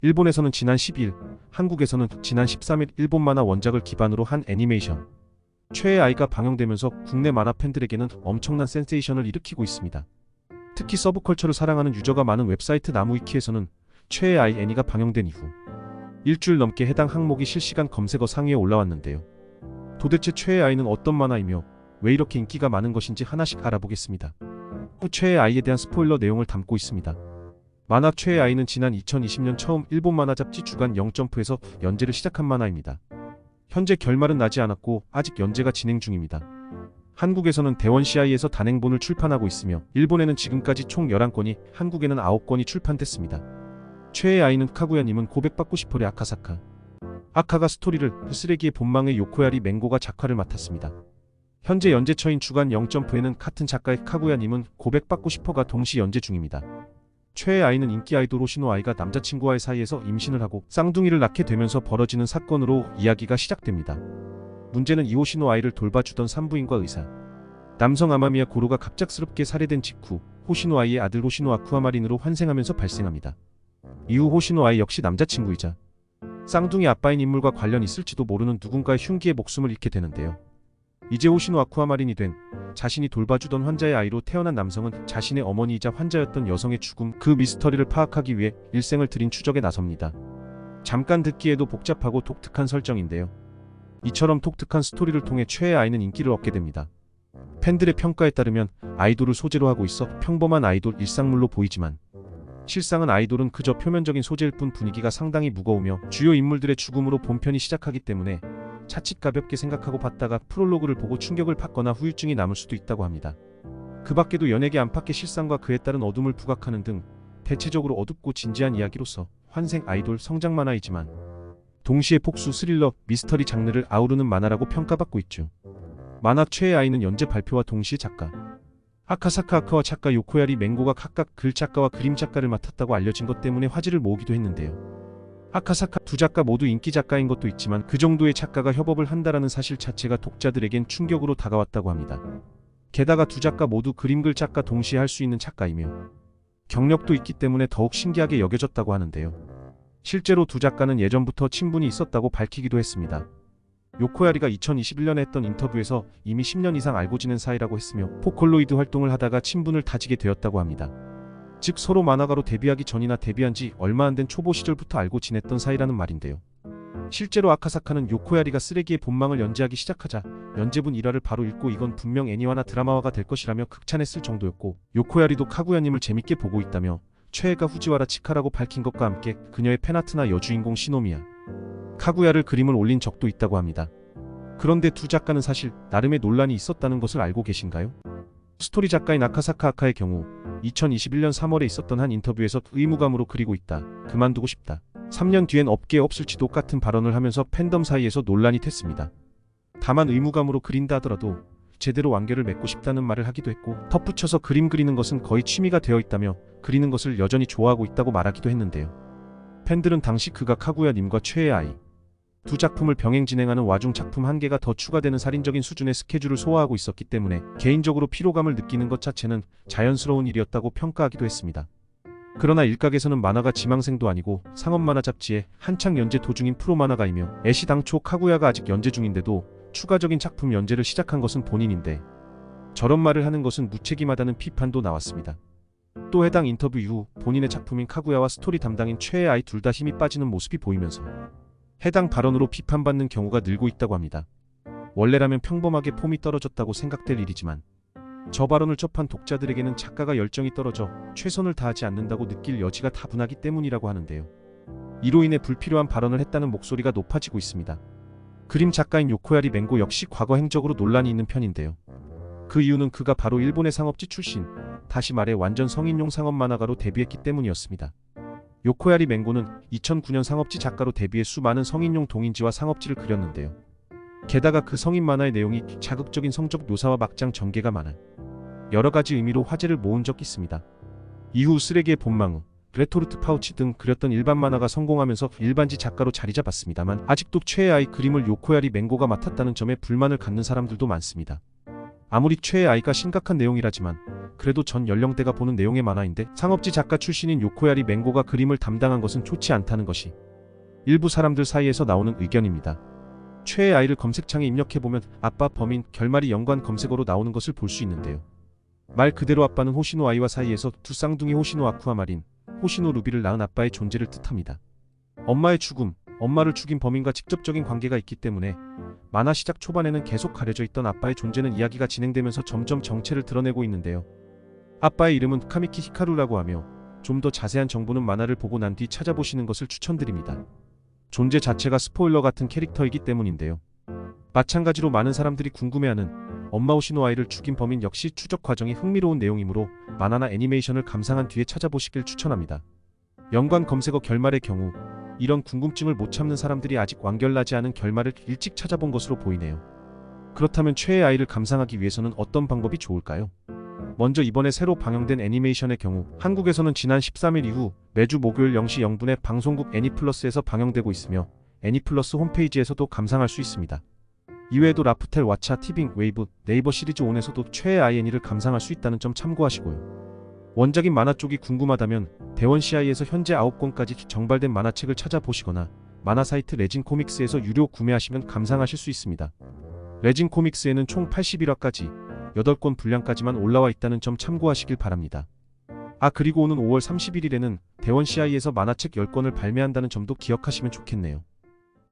일본에서는 지난 12일, 한국에서는 지난 13일 일본 만화 원작을 기반으로 한 애니메이션 최애 아이가 방영되면서 국내 만화 팬들에게는 엄청난 센세이션을 일으키고 있습니다. 특히 서브컬처를 사랑하는 유저가 많은 웹사이트 나무위키에서는 최애 아이 애니가 방영된 이후 일주일 넘게 해당 항목이 실시간 검색어 상위에 올라왔는데요. 도대체 최애 아이는 어떤 만화이며 왜 이렇게 인기가 많은 것인지 하나씩 알아보겠습니다. 최애 아이에 대한 스포일러 내용을 담고 있습니다. 만화 최애 아이는 지난 2020년 처음 일본 만화 잡지 주간 영점프에서 연재를 시작한 만화입니다. 현재 결말은 나지 않았고 아직 연재가 진행 중입니다. 한국에서는 대원 CI에서 단행본을 출판하고 있으며 일본에는 지금까지 총 11권이, 한국에는 9권이 출판됐습니다. 최애 아이는 카구야님은 고백받고 싶어의 아카사카. 아카가 스토리를, 쓰레기의 본망의 요코야리 맹고가 작화를 맡았습니다. 현재 연재처인 주간 영점프에는 같은 작가의 카구야님은 고백받고 싶어가 동시 연재 중입니다. 최애 아이는 인기 아이돌 호시노 아이가 남자친구와의 사이에서 임신을 하고 쌍둥이를 낳게 되면서 벌어지는 사건으로 이야기가 시작됩니다. 문제는 이 호시노 아이를 돌봐주던 산부인과 의사 남성 아마미야 고로가 갑작스럽게 살해된 직후 호시노 아이의 아들 호시노 아쿠아마린으로 환생하면서 발생합니다. 이후 호시노 아이 역시 남자친구이자 쌍둥이 아빠인 인물과 관련이 있을지도 모르는 누군가의 흉기에 목숨을 잃게 되는데요. 이제 호시노 아쿠아마린이 된 자신이 돌봐주던 환자의 아이로 태어난 남성은 자신의 어머니이자 환자였던 여성의 죽음, 그 미스터리를 파악하기 위해 일생을 들인 추적에 나섭니다. 잠깐 듣기에도 복잡하고 독특한 설정인데요. 이처럼 독특한 스토리를 통해 최애 아이는 인기를 얻게 됩니다. 팬들의 평가에 따르면 아이돌을 소재로 하고 있어 평범한 아이돌 일상물로 보이지만 실상은 아이돌은 그저 표면적인 소재일 뿐 분위기가 상당히 무거우며 주요 인물들의 죽음으로 본편이 시작하기 때문에 자칫 가볍게 생각하고 봤다가 프롤로그를 보고 충격을 받거나 후유증이 남을 수도 있다고 합니다. 그 밖에도 연예계 안팎의 실상과 그에 따른 어둠을 부각하는 등 대체적으로 어둡고 진지한 이야기로서 환생 아이돌 성장 만화이지만 동시에 복수, 스릴러, 미스터리 장르를 아우르는 만화라고 평가받고 있죠. 만화 최애 아이는 연재 발표와 동시에 작가 아카사카 아카와 작가 요코야리 맹고가 각각 글 작가와 그림 작가를 맡았다고 알려진 것 때문에 화제를 모으기도 했는데요. 아카사카 두 작가 모두 인기 작가인 것도 있지만 그 정도의 작가가 협업을 한다라는 사실 자체가 독자들에겐 충격으로 다가왔다고 합니다. 게다가 두 작가 모두 그림 글 작가 동시에 할 수 있는 작가이며 경력도 있기 때문에 더욱 신기하게 여겨졌다고 하는데요. 실제로 두 작가는 예전부터 친분이 있었다고 밝히기도 했습니다. 요코야리가 2021년에 했던 인터뷰에서 이미 10년 이상 알고 지낸 사이라고 했으며 포컬로이드 활동을 하다가 친분을 다지게 되었다고 합니다. 즉 서로 만화가로 데뷔하기 전이나 데뷔한 지 얼마 안 된 초보 시절부터 알고 지냈던 사이라는 말인데요. 실제로 아카사카는 요코야리가 쓰레기의 본망을 연재하기 시작하자 연재분 일화를 바로 읽고 이건 분명 애니화나 드라마화가 될 것이라며 극찬했을 정도였고 요코야리도 카구야님을 재밌게 보고 있다며 최애가 후지와라 치카라고 밝힌 것과 함께 그녀의 팬아트나 여주인공 시노미야 카구야를 그림을 올린 적도 있다고 합니다. 그런데 두 작가는 사실 나름의 논란이 있었다는 것을 알고 계신가요? 스토리 작가인 아카사카 아카의 경우 2021년 3월에 있었던 한 인터뷰에서 의무감으로 그리고 있다, 그만두고 싶다, 3년 뒤엔 업계에 없을지도 같은 발언을 하면서 팬덤 사이에서 논란이 됐습니다. 다만 의무감으로 그린다 하더라도 제대로 완결을 맺고 싶다는 말을 하기도 했고 덧붙여서 그림 그리는 것은 거의 취미가 되어 있다며 그리는 것을 여전히 좋아하고 있다고 말하기도 했는데요. 팬들은 당시 그가 카구야님과 최애 아이 두 작품을 병행 진행하는 와중 작품 한 개가 더 추가되는 살인적인 수준의 스케줄을 소화하고 있었기 때문에 개인적으로 피로감을 느끼는 것 자체는 자연스러운 일이었다고 평가하기도 했습니다. 그러나 일각에서는 만화가 지망생도 아니고 상업만화 잡지에 한창 연재 도중인 프로만화가이며 애시 당초 카구야가 아직 연재 중인데도 추가적인 작품 연재를 시작한 것은 본인인데 저런 말을 하는 것은 무책임하다는 비판도 나왔습니다. 또 해당 인터뷰 이후 본인의 작품인 카구야와 스토리 담당인 최애 아이 둘 다 힘이 빠지는 모습이 보이면서 해당 발언으로 비판받는 경우가 늘고 있다고 합니다. 원래라면 평범하게 폼이 떨어졌다고 생각될 일이지만 저 발언을 접한 독자들에게는 작가가 열정이 떨어져 최선을 다하지 않는다고 느낄 여지가 다분하기 때문이라고 하는데요. 이로 인해 불필요한 발언을 했다는 목소리가 높아지고 있습니다. 그림 작가인 요코야리 맹고 역시 과거 행적으로 논란이 있는 편인데요. 그 이유는 그가 바로 일본의 상업지 출신, 다시 말해 완전 성인용 상업 만화가로 데뷔했기 때문이었습니다. 요코야리 맹고는 2009년 상업지 작가로 데뷔해 수많은 성인용 동인지와 상업지를 그렸는데요. 게다가 그 성인 만화의 내용이 자극적인 성적 묘사와 막장 전개가 많아 여러가지 의미로 화제를 모은 적이 있습니다. 이후 쓰레기의 본망, 레토르트 파우치 등 그렸던 일반 만화가 성공하면서 일반지 작가로 자리 잡았습니다만 아직도 최애 아이 그림을 요코야리 맹고가 맡았다는 점에 불만을 갖는 사람들도 많습니다. 아무리 최애 아이가 심각한 내용이라지만 그래도 전 연령대가 보는 내용의 만화인데 상업지 작가 출신인 요코야리 맹고가 그림을 담당한 것은 좋지 않다는 것이 일부 사람들 사이에서 나오는 의견입니다. 최애 아이를 검색창에 입력해보면 아빠, 범인, 결말이 연관 검색어로 나오는 것을 볼 수 있는데요. 말 그대로 아빠는 호시노 아이와 사이에서 두 쌍둥이 호시노 아쿠아마린, 호시노 루비를 낳은 아빠의 존재를 뜻합니다. 엄마의 죽음, 엄마를 죽인 범인과 직접적인 관계가 있기 때문에 만화 시작 초반에는 계속 가려져 있던 아빠의 존재는 이야기가 진행되면서 점점 정체를 드러내고 있는데요. 아빠의 이름은 카미키 히카루라고 하며 좀 더 자세한 정보는 만화를 보고 난 뒤 찾아보시는 것을 추천드립니다. 존재 자체가 스포일러 같은 캐릭터이기 때문인데요. 마찬가지로 많은 사람들이 궁금해하는 엄마 호시노 아이를 죽인 범인 역시 추적 과정이 흥미로운 내용이므로 만화나 애니메이션을 감상한 뒤에 찾아보시길 추천합니다. 연관 검색어 결말의 경우 이런 궁금증을 못 참는 사람들이 아직 완결나지 않은 결말을 일찍 찾아본 것으로 보이네요. 그렇다면 최애 아이를 감상하기 위해서는 어떤 방법이 좋을까요? 먼저 이번에 새로 방영된 애니메이션의 경우 한국에서는 지난 13일 이후 매주 목요일 0시 0분에 방송국 애니플러스에서 방영되고 있으며 애니플러스 홈페이지에서도 감상할 수 있습니다. 이외에도 라프텔, 왓챠, 티빙, 웨이브, 네이버 시리즈 온에서도 최애 아이 애니를 감상할 수 있다는 점 참고하시고요. 원작인 만화 쪽이 궁금하다면 대원 CI에서 현재 9권까지 정발된 만화책을 찾아보시거나 만화 사이트 레진 코믹스에서 유료 구매하시면 감상하실 수 있습니다. 레진 코믹스에는 총 81화까지 8권 분량까지만 올라와 있다는 점 참고하시길 바랍니다. 그리고 오는 5월 31일에는 대원 CI에서 만화책 10권을 발매한다는 점도 기억하시면 좋겠네요.